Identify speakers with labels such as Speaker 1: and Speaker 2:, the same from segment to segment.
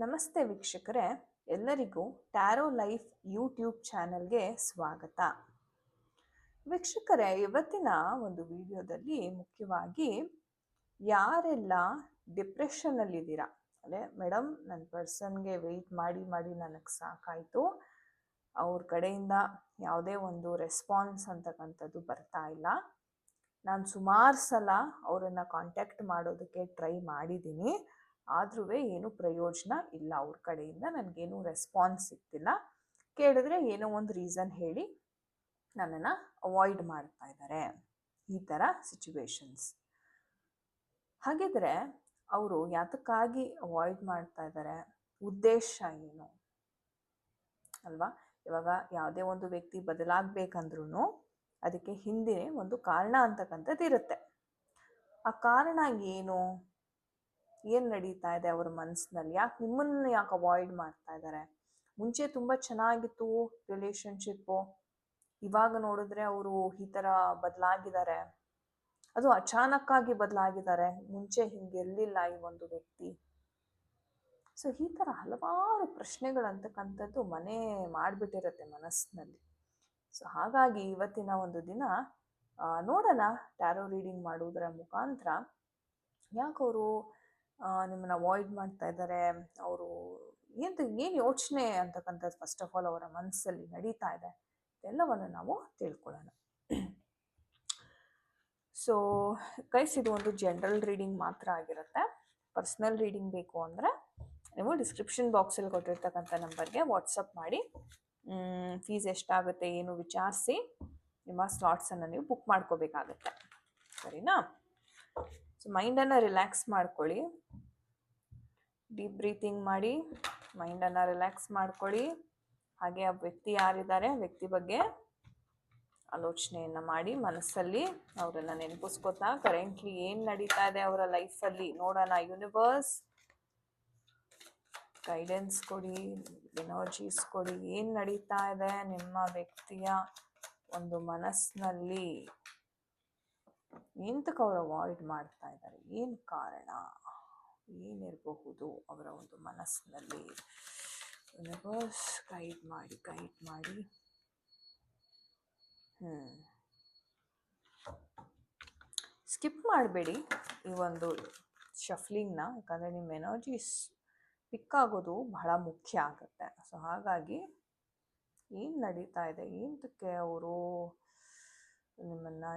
Speaker 1: ನಮಸ್ತೆ ವೀಕ್ಷಕರೇ, ಎಲ್ಲರಿಗೂ ಟ್ಯಾರೋ ಲೈಫ್ ಯೂಟ್ಯೂಬ್ ಚಾನೆಲ್ಗೆ ಸ್ವಾಗತ. ವೀಕ್ಷಕರೇ, ಇವತ್ತಿನ ಒಂದು ವಿಡಿಯೋದಲ್ಲಿ ಮುಖ್ಯವಾಗಿ ಯಾರೆಲ್ಲ ಡಿಪ್ರೆಷನ್ನಲ್ಲಿದ್ದೀರಾ, ಅಂದರೆ ಮೇಡಮ್ ನನ್ನ ಪರ್ಸನ್ಗೆ ವೆಯ್ಟ್ ಮಾಡಿ ಮಾಡಿ ನನಗೆ ಸಾಕಾಯಿತು, ಅವ್ರ ಕಡೆಯಿಂದ ಯಾವುದೇ ಒಂದು ರೆಸ್ಪಾನ್ಸ್ ಅಂತಕ್ಕಂಥದ್ದು ಬರ್ತಾ ಇಲ್ಲ, ನಾನು ಸುಮಾರು ಸಲ ಅವರನ್ನು ಕಾಂಟ್ಯಾಕ್ಟ್ ಮಾಡೋದಕ್ಕೆ ಟ್ರೈ ಮಾಡಿದ್ದೀನಿ, ಆದ್ರೂ ಏನು ಪ್ರಯೋಜನ ಇಲ್ಲ, ಅವ್ರ ಕಡೆಯಿಂದ ನನಗೇನು ರೆಸ್ಪಾನ್ಸ್ ಸಿಗ್ತಿಲ್ಲ, ಕೇಳಿದ್ರೆ ಏನೋ ಒಂದು ರೀಸನ್ ಹೇಳಿ ನನ್ನನ್ನು ಅವಾಯ್ಡ್ ಮಾಡ್ತಾ ಇದ್ದಾರೆ, ಈ ಥರ ಸಿಚುವೇಶನ್ಸ್. ಹಾಗಿದ್ರೆ ಅವರು ಯಾತಕ್ಕಾಗಿ ಅವಾಯ್ಡ್ ಮಾಡ್ತಾ ಇದ್ದಾರೆ, ಉದ್ದೇಶ ಏನು ಅಲ್ವಾ? ಇವಾಗ ಯಾವುದೇ ಒಂದು ವ್ಯಕ್ತಿ ಬದಲಾಗಬೇಕಂದ್ರೂ ಅದಕ್ಕೆ ಹಿಂದೆ ಒಂದು ಕಾರಣ ಅಂತಕ್ಕಂಥದ್ದು ಇರುತ್ತೆ. ಆ ಕಾರಣ ಏನು ನಡೀತಾ ಇದೆ ಅವರ ಮನಸ್ಸಿನಲ್ಲಿ, ಯಾಕೆ ಅವಾಯ್ಡ್ ಮಾಡ್ತಾ ಇದ್ದಾರೆ? ಮುಂಚೆ ತುಂಬ ಚೆನ್ನಾಗಿತ್ತು ರಿಲೇಶನ್ಶಿಪ್ಪು, ಇವಾಗ ನೋಡಿದ್ರೆ ಅವರು ಈ ಥರ ಬದಲಾಗಿದ್ದಾರೆ, ಅದು ಅಚಾನಕ್ಕಾಗಿ ಬದಲಾಗಿದ್ದಾರೆ, ಮುಂಚೆ ಹಿಂಗಿರಲಿಲ್ಲ ಈ ಒಂದು ವ್ಯಕ್ತಿ. ಸೊ ಈ ಥರ ಹಲವಾರು ಪ್ರಶ್ನೆಗಳಂತಕ್ಕಂಥದ್ದು ಮನೆ ಮಾಡಿಬಿಟ್ಟಿರುತ್ತೆ ಮನಸ್ಸಿನಲ್ಲಿ. ಸೊ ಹಾಗಾಗಿ ಇವತ್ತಿನ ಒಂದು ದಿನ ನೋಡೋಣ, ಟ್ಯಾರೋ ರೀಡಿಂಗ್ ಮಾಡುವುದರ ಮುಖಾಂತರ ಯಾಕವರು ನಿಮ್ಮನ್ನು ಅವಾಯ್ಡ್ ಮಾಡ್ತಾ ಇದ್ದಾರೆ, ಅವರು ಏನು ಯೋಚನೆ ಅಂತಕ್ಕಂಥದ್ದು ಫಸ್ಟ್ ಆಫ್ ಆಲ್ ಅವರ ಮನಸ್ಸಲ್ಲಿ ನಡೀತಾ ಇದೆ ಎಲ್ಲವನ್ನು ನಾವು ತಿಳ್ಕೊಳ್ಳೋಣ. ಸೊ ಗೈಸ್, ಇದು ಒಂದು ಜನರಲ್ ರೀಡಿಂಗ್ ಮಾತ್ರ ಆಗಿರುತ್ತೆ. ಪರ್ಸ್ನಲ್ ರೀಡಿಂಗ್ ಬೇಕು ಅಂದರೆ ನೀವು ಡಿಸ್ಕ್ರಿಪ್ಷನ್ ಬಾಕ್ಸಲ್ಲಿ ಕೊಟ್ಟಿರ್ತಕ್ಕಂಥ ನಂಬರ್ಗೆ ವಾಟ್ಸಪ್ ಮಾಡಿ ಫೀಸ್ ಎಷ್ಟಾಗುತ್ತೆ ಏನು ವಿಚಾರಿಸಿ ನಿಮ್ಮ ಸ್ಲಾಟ್ಸನ್ನು ನೀವು ಬುಕ್ ಮಾಡ್ಕೋಬೇಕಾಗತ್ತೆ, ಸರಿನಾ? ಸೊ ಮೈಂಡನ್ನು ರಿಲ್ಯಾಕ್ಸ್ ಮಾಡ್ಕೊಳ್ಳಿ, ಡೀಪ್ ಬ್ರೀತಿಂಗ್ ಮಾಡಿ ಮೈಂಡನ್ನು ರಿಲ್ಯಾಕ್ಸ್ ಮಾಡ್ಕೊಳ್ಳಿ. ಹಾಗೆ ಆ ವ್ಯಕ್ತಿ ಯಾರಿದ್ದಾರೆ ವ್ಯಕ್ತಿ ಬಗ್ಗೆ ಆಲೋಚನೆಯನ್ನು ಮಾಡಿ ಮನಸ್ಸಲ್ಲಿ ಅವರನ್ನು ನೆನಪಿಸ್ಕೊತಾ ಕರೆಂಟ್ಲಿ ಏನು ನಡೀತಾ ಇದೆ ಅವರ ಲೈಫಲ್ಲಿ ನೋಡೋಣ. ಯೂನಿವರ್ಸ್ ಗೈಡೆನ್ಸ್ ಕೊಡಿ, ಎನರ್ಜೀಸ್ ಕೊಡಿ, ಏನು ನಡೀತಾ ಇದೆ ನಿಮ್ಮ ವ್ಯಕ್ತಿಯ ಒಂದು ಮನಸ್ಸಿನಲ್ಲಿ, ಎಂತಕ್ಕೆ ಅವರು ಅವಾಯ್ಡ್ ಮಾಡ್ತಾ ಇದ್ದಾರೆ, ಏನು ಕಾರಣ, ಏನಿರಬಹುದು ಅವರ ಒಂದು ಮನಸ್ಸಿನಲ್ಲಿ. ಯೂನಿವರ್ಸ್ ಗೈಡ್ ಮಾಡಿ. ಸ್ಕಿಪ್ ಮಾಡಬೇಡಿ ಈ ಒಂದು ಶಫ್ಲಿಂಗ್ನ, ಯಾಕಂದರೆ ನಿಮ್ಮ ಎನರ್ಜೀಸ್ ಪಿಕ್ ಆಗೋದು ಬಹಳ ಮುಖ್ಯ ಆಗುತ್ತೆ. ಸೊ ಹಾಗಾಗಿ ಏನು ನಡೀತಾ ಇದೆ, ಏನಕ್ಕೆ ಅವರು ನಿಮ್ಮನ್ನು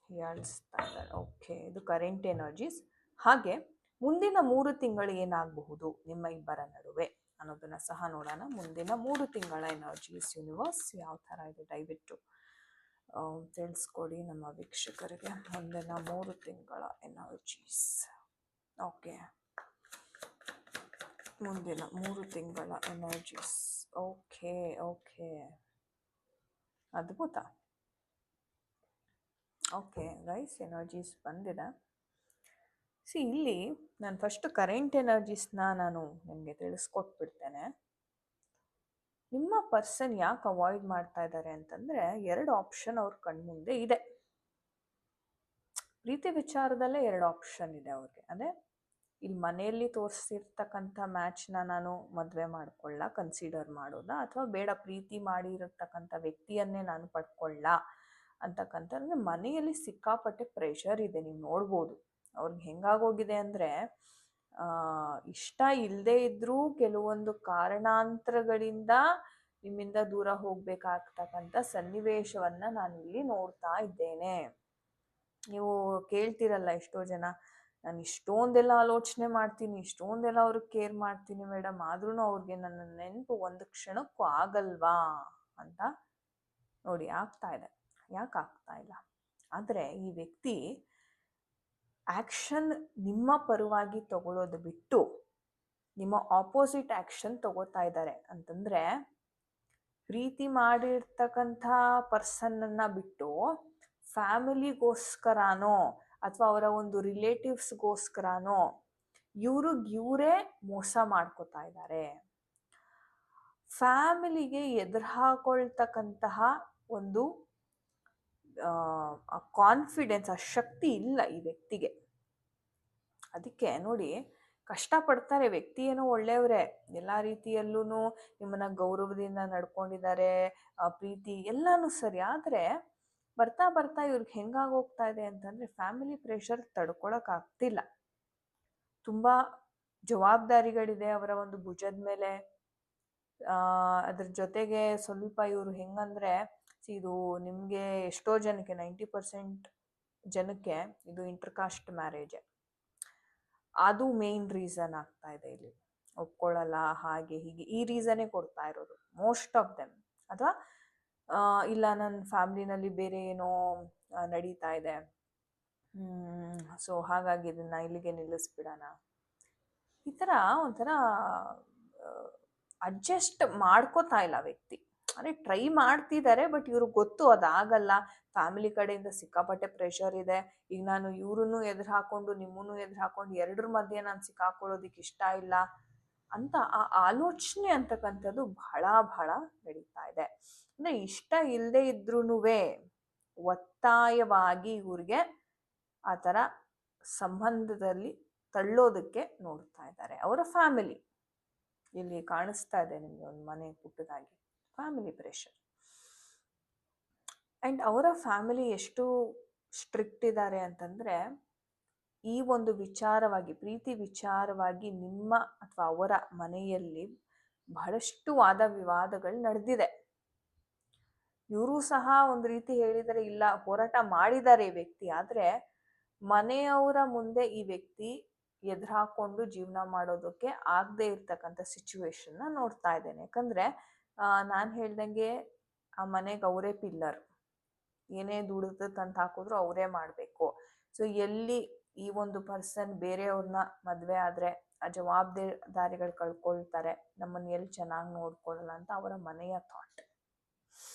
Speaker 1: ಹೀಯಾಳಿಸ್ತಾ ಇದ್ದಾರೆ. ಓಕೆ, ಇದು ಕರೆಂಟ್ ಎನರ್ಜೀಸ್. ಹಾಗೆ ಮುಂದಿನ 3 ತಿಂಗಳು ಏನಾಗಬಹುದು ನಿಮ್ಮ ಇಬ್ಬರ ನಡುವೆ ಅನ್ನೋದನ್ನು ಸಹ ನೋಡೋಣ. ಮುಂದಿನ 3 ತಿಂಗಳ ಎನರ್ಜೀಸ್ ಯೂನಿವರ್ಸ್ ಯಾವ ಥರ ಇದೆ ದಯವಿಟ್ಟು ತಿಳಿಸ್ಕೊಡಿ ನಮ್ಮ ವೀಕ್ಷಕರಿಗೆ. ಮುಂದಿನ 3 ತಿಂಗಳ ಎನರ್ಜೀಸ್. ಓಕೆ, ಮುಂದಿನ 3 ತಿಂಗಳ ಎನರ್ಜೀಸ್. ಓಕೆ, ಅದ್ಭುತ. ಓಕೆ ಗೈಸ್, ಎನರ್ಜೀಸ್ ಬಂದಿದೆ. ಇಲ್ಲಿ ನಾನು ಫಸ್ಟ್ ಕರೆಂಟ್ ಎನರ್ಜೀಸ್ನ ನಾನು ನಿಮಗೆ ತಿಳಿಸ್ಕೊಟ್ಬಿಡ್ತೇನೆ. ನಿಮ್ಮ ಪರ್ಸನ್ ಯಾಕೆ ಅವಾಯ್ಡ್ ಮಾಡ್ತಾ ಇದ್ದಾರೆ ಅಂತಂದರೆ 2 ಆಪ್ಷನ್ ಅವ್ರ ಕಣ್ಮುಂದೆ ಇದೆ. ಪ್ರೀತಿ ವಿಚಾರದಲ್ಲೇ 2 ಆಪ್ಷನ್ ಇದೆ ಅವ್ರಿಗೆ. ಅಂದರೆ ಇಲ್ಲಿ ಮನೆಯಲ್ಲಿ ತೋರಿಸಿರ್ತಕ್ಕಂಥ ಮ್ಯಾಚ್ನ ನಾನು ಮದುವೆ ಮಾಡ್ಕೊಳ್ಳ ಕನ್ಸಿಡರ್ ಮಾಡೋದಾ, ಅಥವಾ ಬೇಡ ಪ್ರೀತಿ ಮಾಡಿರತಕ್ಕಂಥ ವ್ಯಕ್ತಿಯನ್ನೇ ನಾನು ಪಡ್ಕೊಳ್ಳ ಅಂತಕ್ಕಂಥದ್ದು. ಮನೆಯಲ್ಲಿ ಸಿಕ್ಕಾಪಟ್ಟೆ ಪ್ರೆಷರ್ ಇದೆ, ನೀವು ನೋಡ್ಬೋದು. ಅವ್ರಿಗೆ ಹೆಂಗಾಗೋಗಿದೆ ಅಂದರೆ ಇಷ್ಟ ಇಲ್ಲದೆ ಇದ್ದರೂ ಕೆಲವೊಂದು ಕಾರಣಾಂತರಗಳಿಂದ ನಿಮ್ಮಿಂದ ದೂರ ಹೋಗ್ಬೇಕಾಗ್ತಕ್ಕಂಥ ಸನ್ನಿವೇಶವನ್ನು ನಾನು ಇಲ್ಲಿ ನೋಡ್ತಾ ಇದ್ದೇನೆ. ನೀವು ಕೇಳ್ತಿರಲ್ಲ ಎಷ್ಟೋ ಜನ, ನಾನು ಇಷ್ಟೊಂದೆಲ್ಲ ಆಲೋಚನೆ ಮಾಡ್ತೀನಿ, ಇಷ್ಟೊಂದೆಲ್ಲ ಅವ್ರಿಗೆ ಕೇರ್ ಮಾಡ್ತೀನಿ ಮೇಡಮ್, ಆದ್ರೂ ಅವ್ರಿಗೆ ನನ್ನ ನೆನಪು ಒಂದು ಕ್ಷಣಕ್ಕೂ ಆಗಲ್ವಾ ಅಂತ. ನೋಡಿ, ಆಗ್ತಾ ಇದೆ. ಯಾಕೆ ಆಗ್ತಾ ಇಲ್ಲ ಆದರೆ ಈ ವ್ಯಕ್ತಿ ಆ್ಯಕ್ಷನ್ ನಿಮ್ಮ ಪರವಾಗಿ ತಗೊಳ್ಳೋದು ಬಿಟ್ಟು ನಿಮ್ಮ ಆಪೋಸಿಟ್ ಆ್ಯಕ್ಷನ್ ತಗೋತಾ ಇದ್ದಾರೆ. ಅಂತಂದರೆ ಪ್ರೀತಿ ಮಾಡಿರ್ತಕ್ಕಂಥ ಪರ್ಸನ್ನನ್ನು ಬಿಟ್ಟು ಫ್ಯಾಮಿಲಿಗೋಸ್ಕರನೋ ಅಥವಾ ಅವರ ಒಂದು ರಿಲೇಟಿವ್ಸ್ಗೋಸ್ಕರನೋ ಇವರೇ ಮೋಸ ಮಾಡ್ಕೋತಾ ಇದ್ದಾರೆ. ಫ್ಯಾಮಿಲಿಗೆ ಎದುರು ಹಾಕೊಳ್ತಕ್ಕಂತಹ ಒಂದು ಕಾನ್ಫಿಡೆನ್ಸ್, ಆ ಶಕ್ತಿ ಇಲ್ಲ ಈ ವ್ಯಕ್ತಿಗೆ. ಅದಕ್ಕೆ ನೋಡಿ, ಕಷ್ಟಪಡ್ತಾರೆ, ವ್ಯಕ್ತಿ ಏನೋ ಒಳ್ಳೆಯವರೇ, ಎಲ್ಲ ರೀತಿಯಲ್ಲೂ ನಿಮ್ಮನ್ನ ಗೌರವದಿಂದ ನಡ್ಕೊಂಡಿದ್ದಾರೆ, ಪ್ರೀತಿ ಎಲ್ಲಾನು ಸರಿ. ಆದರೆ ಬರ್ತಾ ಬರ್ತಾ ಇವ್ರಿಗೆ ಹೆಂಗಾಗೋಗ್ತಾ ಇದೆ ಅಂತಂದರೆ ಫ್ಯಾಮಿಲಿ ಪ್ರೆಷರ್ ತಡ್ಕೊಳಕ್ ಆಗ್ತಿಲ್ಲ. ತುಂಬ ಜವಾಬ್ದಾರಿಗಳಿದೆ ಅವರ ಒಂದು ಭುಜದ ಮೇಲೆ. ಅದ್ರ ಜೊತೆಗೆ ಸ್ವಲ್ಪ ಇವರು ಹೆಂಗಂದರೆ, ಇದು ನಿಮಗೆ ಎಷ್ಟೋ ಜನಕ್ಕೆ 90% ಜನಕ್ಕೆ ಇದು ಇಂಟರ್ಕಾಸ್ಟ್ ಮ್ಯಾರೇಜೇ. ಅದು ಮೇನ್ ರೀಸನ್ ಆಗ್ತಾ ಇದೆ ಇಲ್ಲಿ. ಒಪ್ಕೊಳ್ಳಲ್ಲ, ಹಾಗೆ ಹೀಗೆ ಈ ರೀಸನ್ನೇ ಕೊಡ್ತಾ ಇರೋದು ಮೋಸ್ಟ್ ಆಫ್ ದೆಮ್. ಅಥವಾ ಇಲ್ಲ ನನ್ನ ಫ್ಯಾಮ್ಲಿನಲ್ಲಿ ಬೇರೆ ಏನೋ ನಡೀತಾ ಇದೆ, ಸೊ ಹಾಗಾಗಿ ಇದನ್ನು ಇಲ್ಲಿಗೆ ನಿಲ್ಲಿಸ್ಬಿಡೋಣ. ಈ ಥರ ಒಂಥರ ಅಡ್ಜಸ್ಟ್ ಮಾಡ್ಕೋತಾ ಇಲ್ಲ ವ್ಯಕ್ತಿ. ಅಂದರೆ ಟ್ರೈ ಮಾಡ್ತಿದ್ದಾರೆ, ಬಟ್ ಇವ್ರಿಗೆ ಗೊತ್ತು ಅದಾಗಲ್ಲ. ಫ್ಯಾಮಿಲಿ ಕಡೆಯಿಂದ ಸಿಕ್ಕಾಪಟ್ಟೆ ಪ್ರೆಷರ್ ಇದೆ. ಈಗ ನಾನು ಇವ್ರನ್ನೂ ಎದುರು ಹಾಕೊಂಡು ನಿಮ್ಮನ್ನು ಎದುರು ಹಾಕೊಂಡು ಎರಡರ ಮಧ್ಯೆ ನಾನು ಸಿಕ್ಕಾಕೊಳ್ಳೋದಕ್ಕೆ ಇಷ್ಟ ಇಲ್ಲ ಅಂತ ಆ ಆಲೋಚನೆ ಅಂತಕ್ಕಂಥದ್ದು ಬಹಳ ಬಹಳ ನಡೀತಾ ಇದೆ. ಅಂದರೆ ಇಷ್ಟ ಇಲ್ಲದೆ ಇದ್ರೂ ಒತ್ತಾಯವಾಗಿ ಇವ್ರಿಗೆ ಆ ಥರ ಸಂಬಂಧದಲ್ಲಿ ತಳ್ಳೋದಕ್ಕೆ ನೋಡ್ತಾ ಇದ್ದಾರೆ ಅವರ ಫ್ಯಾಮಿಲಿ. ಇಲ್ಲಿ ಕಾಣಿಸ್ತಾ ಇದೆ ನಿಮಗೆ ಒಂದು ಮನೆ ಪುಟ್ಟದಾಗಿ ಫ್ಯಾಮಿಲಿ ಪ್ರೆಷರ್. ಆ್ಯಂಡ್ ಅವರ ಫ್ಯಾಮಿಲಿ ಎಷ್ಟು ಸ್ಟ್ರಿಕ್ಟ್ ಇದ್ದಾರೆ ಅಂತಂದರೆ, ಈ ಒಂದು ವಿಚಾರವಾಗಿ, ಪ್ರೀತಿ ವಿಚಾರವಾಗಿ ನಿಮ್ಮ ಅಥವಾ ಅವರ ಮನೆಯಲ್ಲಿ ಬಹಳಷ್ಟು ವಾದ ವಿವಾದಗಳು ನಡೆದಿದೆ. ಇವರು ಸಹ ಒಂದು ರೀತಿ ಹೇಳಿದರೆ ಇಲ್ಲ, ಹೋರಾಟ ಮಾಡಿದ್ದಾರೆ ಈ ವ್ಯಕ್ತಿ. ಆದರೆ ಮನೆಯವರ ಮುಂದೆ ಈ ವ್ಯಕ್ತಿ ಎದುರು ಹಾಕೊಂಡು ಜೀವನ ಮಾಡೋದಕ್ಕೆ ಆಗದೆ ಇರ್ತಕ್ಕಂಥ ಸಿಚುವೇಶನ್ನ ನೋಡ್ತಾ ಇದ್ದೇನೆ. ಯಾಕಂದರೆ ನಾನು ಹೇಳ್ದಂಗೆ ಆ ಮನೆಗೆ ಅವರೇ ಪಿಲ್ಲರ್. ಏನೇ ದುಡಿದು ತಂದು ಹಾಕಿದ್ರು ಅವರೇ ಮಾಡಬೇಕು. ಸೊ ಎಲ್ಲಿ ಈ ಒಂದು ಪರ್ಸನ್ ಬೇರೆಯವ್ರನ್ನ ಮದುವೆ ಆದರೆ ಆ ಜವಾಬ್ದಾರಿಗಳು ಕಳ್ಕೊಳ್ತಾರೆ, ನಮ್ಮನ್ನು ಎಲ್ಲಿ ಚೆನ್ನಾಗಿ ನೋಡ್ಕೊಳ್ಳಲ್ಲ ಅಂತ ಅವರ ಮನೆಯ ಥಾಟ್.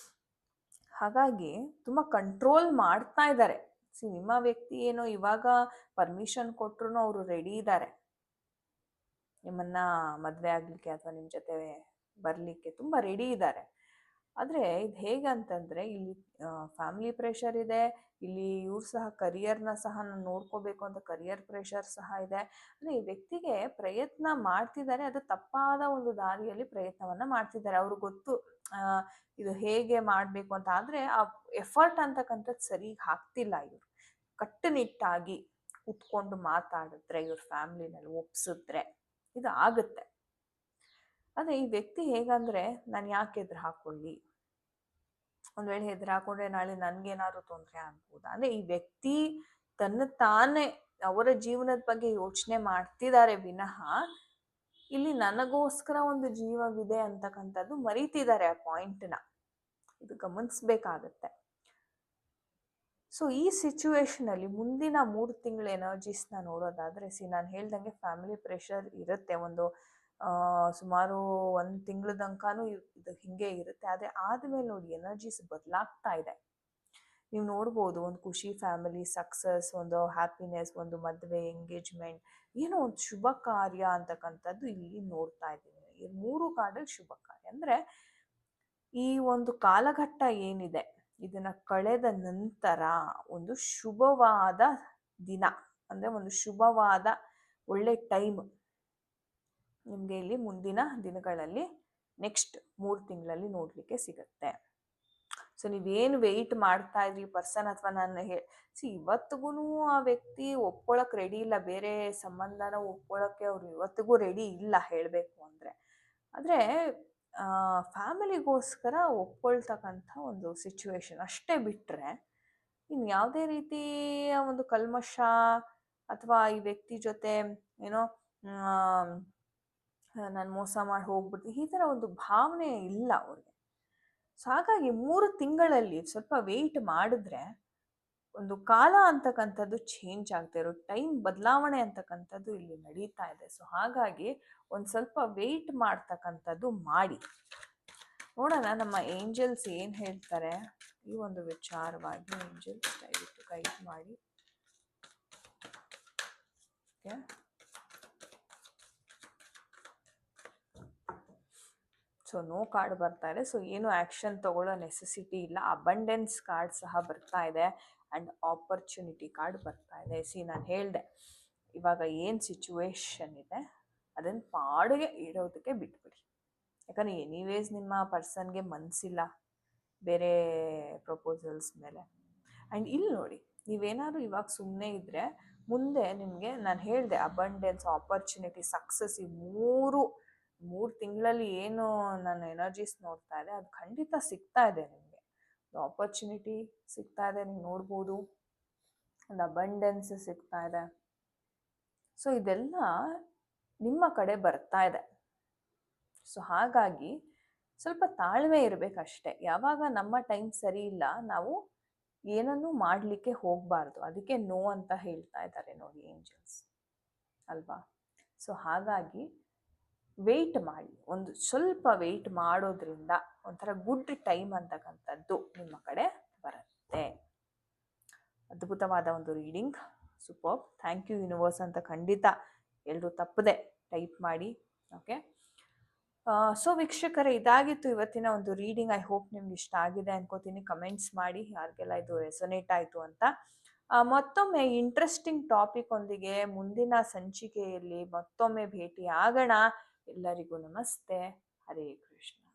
Speaker 1: ಹಾಗಾಗಿ ತುಂಬ ಕಂಟ್ರೋಲ್ ಮಾಡ್ತಾ ಇದ್ದಾರೆ. ನಿಮ್ಮ ವ್ಯಕ್ತಿ ಏನೋ ಇವಾಗ ಪರ್ಮಿಷನ್ ಕೊಟ್ಟರು ಅವರು ರೆಡಿ ಇದ್ದಾರೆ ನಿಮ್ಮನ್ನ ಮದುವೆ ಆಗಲಿಕ್ಕೆ ಅಥವಾ ನಿಮ್ಮ ಜೊತೆ ಬರಲಿಕ್ಕೆ, ತುಂಬ ರೆಡಿ ಇದ್ದಾರೆ. ಆದರೆ ಇದು ಹೇಗಂತಂದರೆ, ಇಲ್ಲಿ ಫ್ಯಾಮಿಲಿ ಪ್ರೆಷರ್ ಇದೆ, ಇಲ್ಲಿ ಇವ್ರು ಸಹ ಕರಿಯರ್ನ ಸಹ ನಾನು ನೋಡ್ಕೋಬೇಕು ಅಂತ ಕರಿಯರ್ ಪ್ರೆಷರ್ ಸಹ ಇದೆ. ಅಂದರೆ ಈ ವ್ಯಕ್ತಿಗೆ ಪ್ರಯತ್ನ ಮಾಡ್ತಿದ್ದಾರೆ, ಅದು ತಪ್ಪಾದ ಒಂದು ದಾರಿಯಲ್ಲಿ ಪ್ರಯತ್ನವನ್ನು ಮಾಡ್ತಿದ್ದಾರೆ. ಅವ್ರಿಗೆ ಗೊತ್ತು ಇದು ಹೇಗೆ ಮಾಡಬೇಕು ಅಂತ. ಆದರೆ ಆ ಎಫರ್ಟ್ ಅಂತಕ್ಕಂಥದ್ದು ಸರಿ ಹಾಕ್ತಿಲ್ಲ. ಇವರು ಕಟ್ಟುನಿಟ್ಟಾಗಿ ಕೂತ್ಕೊಂಡು ಮಾತಾಡಿದ್ರೆ, ಇವ್ರ ಫ್ಯಾಮ್ಲಿನಲ್ಲಿ ಒಪ್ಸಿದ್ರೆ ಇದು ಆಗುತ್ತೆ. ಆದರೆ ಈ ವ್ಯಕ್ತಿ ಹೇಗಂದರೆ, ನಾನು ಯಾಕೆ ಎದುರು ಹಾಕ್ಕೊಳ್ಳಿ, ಒಂದು ವೇಳೆ ಎದುರು ಹಾಕೊಂಡ್ರೆ ನಾಳೆ ನನಗೇನಾದ್ರು ತೊಂದರೆ ಆಗ್ಬೋದಾ. ಅಂದರೆ ಈ ವ್ಯಕ್ತಿ ತಾನೇ ಅವರ ಜೀವನದ ಬಗ್ಗೆ ಯೋಚನೆ ಮಾಡ್ತಿದ್ದಾರೆ ವಿನಃ ಇಲ್ಲಿ ನನಗೋಸ್ಕರ ಒಂದು ಜೀವವಿದೆ ಅಂತಕ್ಕಂಥದ್ದು ಮರೀತಿದ್ದಾರೆ ಆ ಪಾಯಿಂಟ್ನ. ಇದು ಗಮನಿಸ್ಬೇಕಾಗತ್ತೆ. ಸೊ ಈ ಸಿಚುವೇಶನಲ್ಲಿ ಮುಂದಿನ 3 ತಿಂಗಳ ಎನರ್ಜೀಸ್ನ ನೋಡೋದಾದರೆ, ನಾನು ಹೇಳ್ದಂಗೆ ಫ್ಯಾಮಿಲಿ ಪ್ರೆಷರ್ ಇರುತ್ತೆ. ಒಂದು ಸುಮಾರು 1 ತಿಂಗಳ ತನಕನೂ ಇದು ಹಿಂಗೆ ಇರುತ್ತೆ. ಆದರೆ ಆದಮೇಲೆ ನೋಡಿ ಎನರ್ಜೀಸ್ ಬದಲಾಗ್ತಾ ಇದೆ. ನೀವು ನೋಡ್ಬೋದು, ಒಂದು ಖುಷಿ ಫ್ಯಾಮಿಲಿ, ಸಕ್ಸಸ್, ಒಂದು ಹ್ಯಾಪಿನೆಸ್, ಒಂದು ಮದುವೆ, ಎಂಗೇಜ್ಮೆಂಟ್, ಏನೋ ಒಂದು ಶುಭ ಕಾರ್ಯ ಅಂತಕ್ಕಂಥದ್ದು ಇಲ್ಲಿ ನೋಡ್ತಾ ಇದ್ದೀನಿ. ಈ 3 ಕಾರ್ಡಲ್ಲಿ ಶುಭ ಕಾರ್ಯ ಅಂದರೆ ಈ ಒಂದು ಕಾಲಘಟ್ಟ ಏನಿದೆ ಇದನ್ನು ಕಳೆದ ನಂತರ ಒಂದು ಶುಭವಾದ ದಿನ, ಅಂದರೆ ಒಂದು ಶುಭವಾದ ಒಳ್ಳೆ ಟೈಮ್ ನಿಮಗೆ ಇಲ್ಲಿ ಮುಂದಿನ ದಿನಗಳಲ್ಲಿ ನೆಕ್ಸ್ಟ್ 3 ತಿಂಗಳಲ್ಲಿ ನೋಡಲಿಕ್ಕೆ ಸಿಗುತ್ತೆ. ಸೊ ನೀವೇನು ವೆಯ್ಟ್ ಮಾಡ್ತಾ ಇದ್ರಿ ಪರ್ಸನ್, ಅಥವಾ ನಾನು ಇವತ್ತಿಗೂ ಆ ವ್ಯಕ್ತಿ ಒಪ್ಕೊಳ್ಳೋಕೆ ರೆಡಿ ಇಲ್ಲ, ಬೇರೆ ಸಂಬಂಧನ ಒಪ್ಕೊಳ್ಳೋಕ್ಕೆ ಅವ್ರು ಇವತ್ತಿಗೂ ರೆಡಿ ಇಲ್ಲ ಹೇಳಬೇಕು ಅಂದರೆ. ಆದರೆ ಫ್ಯಾಮಿಲಿಗೋಸ್ಕರ ಒಪ್ಕೊಳ್ತಕ್ಕಂಥ ಒಂದು ಸಿಚುವೇಶನ್ ಅಷ್ಟೇ ಬಿಟ್ಟರೆ ಇನ್ನು ಯಾವುದೇ ರೀತಿಯ ಒಂದು ಕಲ್ಮಶ ಅಥವಾ ಈ ವ್ಯಕ್ತಿ ಜೊತೆ ಏನೋ ನಾನು ಮೋಸ ಮಾಡಿ ಹೋಗ್ಬಿಡ್ತೀನಿ ಈ ಥರ ಒಂದು ಭಾವನೆ ಇಲ್ಲ ಅವ್ರಿಗೆ. ಸೊ ಹಾಗಾಗಿ 3 ತಿಂಗಳಲ್ಲಿ ಸ್ವಲ್ಪ ವೆಯ್ಟ್ ಮಾಡಿದ್ರೆ ಒಂದು ಕಾಲ ಅಂತಕ್ಕಂಥದ್ದು ಚೇಂಜ್ ಆಗ್ತಾ ಇರೋ ಟೈಮ್ ಬದಲಾವಣೆ ಅಂತಕ್ಕಂಥದ್ದು ಇಲ್ಲಿ ನಡೀತಾ ಇದೆ. ಸೊ ಹಾಗಾಗಿ ಒಂದು ಸ್ವಲ್ಪ ವೆಯ್ಟ್ ಮಾಡ್ತಕ್ಕಂಥದ್ದು ಮಾಡಿ ನೋಡೋಣ ನಮ್ಮ ಏಂಜಲ್ಸ್ ಏನು ಹೇಳ್ತಾರೆ ಈ ಒಂದು ವಿಚಾರವಾಗಿ. ಏಂಜಲ್ಸ್ ದಯವಿಟ್ಟು ಗೈಡ್ ಮಾಡಿ. ಓಕೆ, ಸೊ ನೋ ಕಾರ್ಡ್ ಬರ್ತಾ ಇದೆ. ಸೊ ಏನು ಆ್ಯಕ್ಷನ್ ತಗೊಳ್ಳೋ ನೆಸೆಸಿಟಿ ಇಲ್ಲ. ಅಬಂಡೆನ್ಸ್ ಕಾರ್ಡ್ ಸಹ ಬರ್ತಾ ಇದೆ ಆ್ಯಂಡ್ ಆಪರ್ಚುನಿಟಿ ಕಾರ್ಡ್ ಬರ್ತಾ ಇದೆ. ನಾನು ಹೇಳಿದೆ ಇವಾಗ ಏನು ಸಿಚುವೇಶನ್ ಇದೆ ಅದನ್ನು ಪಾಡಿಗೆ ಇಡೋದಕ್ಕೆ ಬಿಟ್ಬಿಡಿ. ಯಾಕಂದರೆ ಎನಿವೇಸ್ ನಿಮ್ಮ ಪರ್ಸನ್ಗೆ ಮನಸ್ಸಿಲ್ಲ ಬೇರೆ ಪ್ರಪೋಸಲ್ಸ್ ಮೇಲೆ. ಆ್ಯಂಡ್ ಇಲ್ಲಿ ನೋಡಿ, ನೀವೇನಾದ್ರು ಇವಾಗ ಸುಮ್ಮನೆ ಇದ್ದರೆ ಮುಂದೆ ನಿಮಗೆ ನಾನು ಹೇಳಿದೆ ಅಬಂಡೆನ್ಸ್, ಆಪರ್ಚುನಿಟಿ, ಸಕ್ಸಸ್, ಈ ಮೂರು ತಿಂಗಳಲ್ಲಿ ಏನು ನಾನು ಎನರ್ಜೀಸ್ ನೋಡ್ತಾ ಇದೆ ಅದು ಖಂಡಿತ ಸಿಗ್ತಾ ಇದೆ ನಿಮಗೆ. ಆಪರ್ಚುನಿಟಿ ಸಿಗ್ತಾ ಇದೆ, ನೀವು ನೋಡ್ಬೋದು, ಒಂದು ಅಬಂಡೆನ್ಸ್ ಸಿಗ್ತಾ ಇದೆ. ಸೊ ಇದೆಲ್ಲ ನಿಮ್ಮ ಕಡೆ ಬರ್ತಾ ಇದೆ. ಸೊ ಹಾಗಾಗಿ ಸ್ವಲ್ಪ ತಾಳ್ಮೆ ಇರಬೇಕಷ್ಟೆ. ಯಾವಾಗ ನಮ್ಮ ಟೈಮ್ ಸರಿ ಇಲ್ಲ ನಾವು ಏನನ್ನೂ ಮಾಡಲಿಕ್ಕೆ ಹೋಗಬಾರ್ದು. ಅದಕ್ಕೆ ನೋ ಅಂತ ಹೇಳ್ತಾ ಇದ್ದಾರೆ ನೋಡಿ ಏಂಜಲ್ಸ್ ಅಲ್ವಾ. ಸೊ ಹಾಗಾಗಿ ವೆಯ್ಟ್ ಮಾಡಿ, ಒಂದು ಸ್ವಲ್ಪ ವೆಯ್ಟ್ ಮಾಡೋದ್ರಿಂದ ಒಂಥರ ಗುಡ್ ಟೈಮ್ ಅಂತಕ್ಕಂಥದ್ದು ನಿಮ್ಮ ಕಡೆ ಬರುತ್ತೆ. ಅದ್ಭುತವಾದ ಒಂದು reading, super. Thank you universe ಅಂತ ಖಂಡಿತ ಎಲ್ಲರೂ ತಪ್ಪದೆ ಟೈಪ್ ಮಾಡಿ. ಓಕೆ, ಸೊ ವೀಕ್ಷಕರೇ, ಇದಾಗಿತ್ತು ಇವತ್ತಿನ ಒಂದು ರೀಡಿಂಗ್. ಐ ಹೋಪ್ ನಿಮ್ಗೆ ಇಷ್ಟ ಆಗಿದೆ ಅನ್ಕೋತೀನಿ. ಕಮೆಂಟ್ಸ್ ಮಾಡಿ ಯಾರಿಗೆಲ್ಲ ಇದು ರೆಸೊನೇಟ್ ಆಯಿತು ಅಂತ. ಮತ್ತೊಮ್ಮೆ ಇಂಟ್ರೆಸ್ಟಿಂಗ್ ಟಾಪಿಕ್ ಒಂದಿಗೆ ಮುಂದಿನ ಸಂಚಿಕೆಯಲ್ಲಿ ಮತ್ತೊಮ್ಮೆ ಭೇಟಿ ಆಗೋಣ. ಎಲ್ಲರಿಗೂ ನಮಸ್ತೆ. ಹರೇ ಕೃಷ್ಣ.